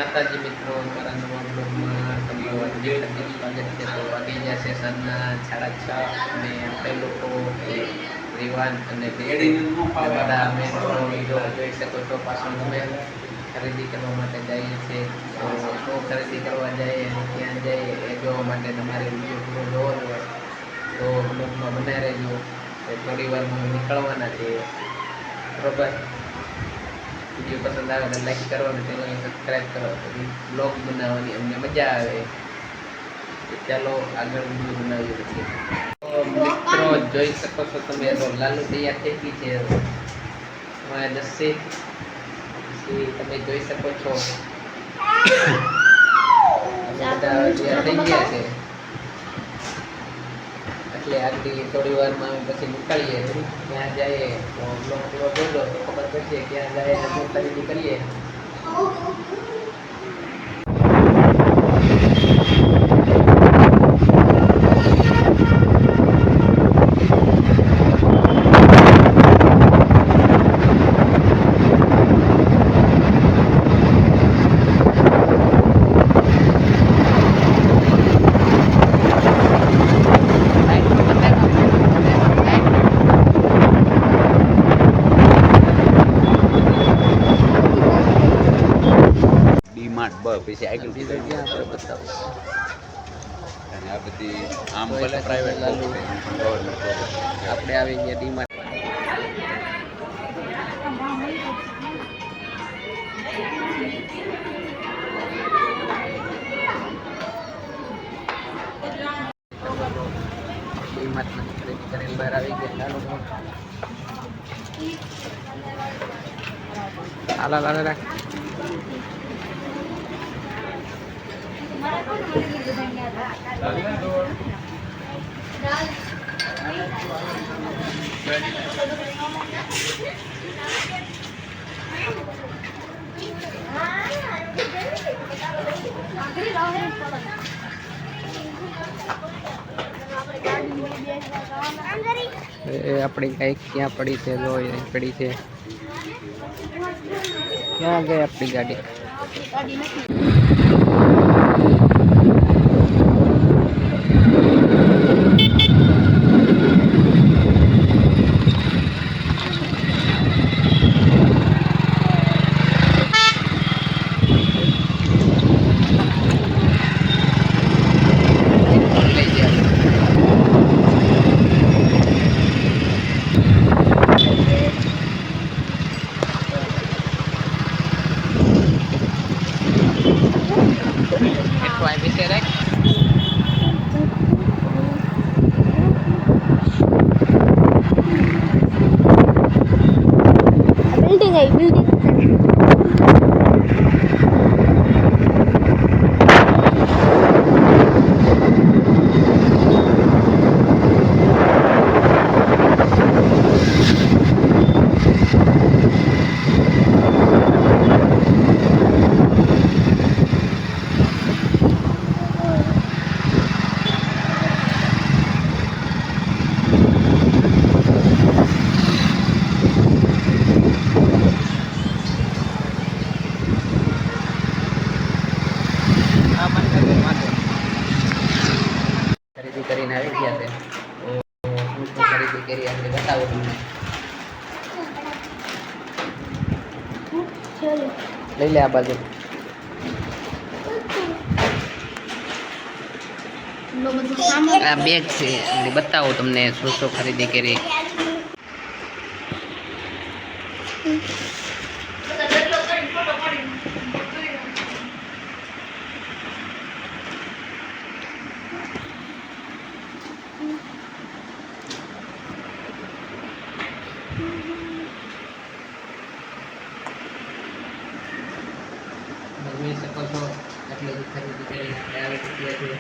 માતાજી મિત્રો, મારા નવા બ્લોગમાં તમારું હાર્દિક સ્વાગત છે. તો વાગી ગયા છે સાંજના 6:30 અને આપણે લોકો રીવાન અને બધા અમે જોઈ શકો છો પાછળ તમે ખરીદી કરવા માટે જઈએ છીએ. તો શું ખરીદી કરવા જઈએ અને ક્યાં જઈએ એ જોવા માટે તમારે વિડીયો પૂરો જોવાનો હોય તો બ્લોગમાં બનાવી રહેજો. થોડી વારમાં નીકળવાના છીએ, બરોબર. વિડીયો પસંદ આવે તો લાઈક કરો અને ચેનલને સબસ્ક્રાઈબ કરો, બ્લોગ બનાવવાની અમને મજા આવે. ચાલો આગળ વિડીયો બનાવીએ. પછી તો મિત્રો જોઈ શકો છો તમે, તો લાલુ તૈયાર થઈ ગઈ છે. દસી પછી તમે જોઈ શકો છો બધા તૈયાર થઈ ગયા છે. એટલે આગળ થોડી વારમાં પછી નીકળીએ, ત્યાં જઈએ તો બ્લોગ પૂરો જોજો તો ખબર પડશે ક્યાં જાય અને શું ખરીદી કરીએ. પછી આગળ બતાવો અને આ બધી આમ ભલે પ્રાઇવેટ આપણે આવી ગયા ડીમાર્ટ. ડીમાર્ટમાં ખરીદી કરીને બહાર આવી ગયા. હાલો હાલો રાખ. આપણી ગાય ક્યાં પડી છે? જો પડી છે. ક્યાં ગઈ આપણી ગાડી? बिल्डिंग है बिल्डिंग ખરીદી કરીને આવી ગયા છે. તો શું ખરીદી કરી આપણે બતાવો તમને. લઈ લે આ બાજુ. આ બેગ છે, એટલે બતાવો તમને શું શું ખરીદી કરી. જોઈ શકો છો એટલે ખરીદી કરી આપણે આવી ચૂક્યા છીએ.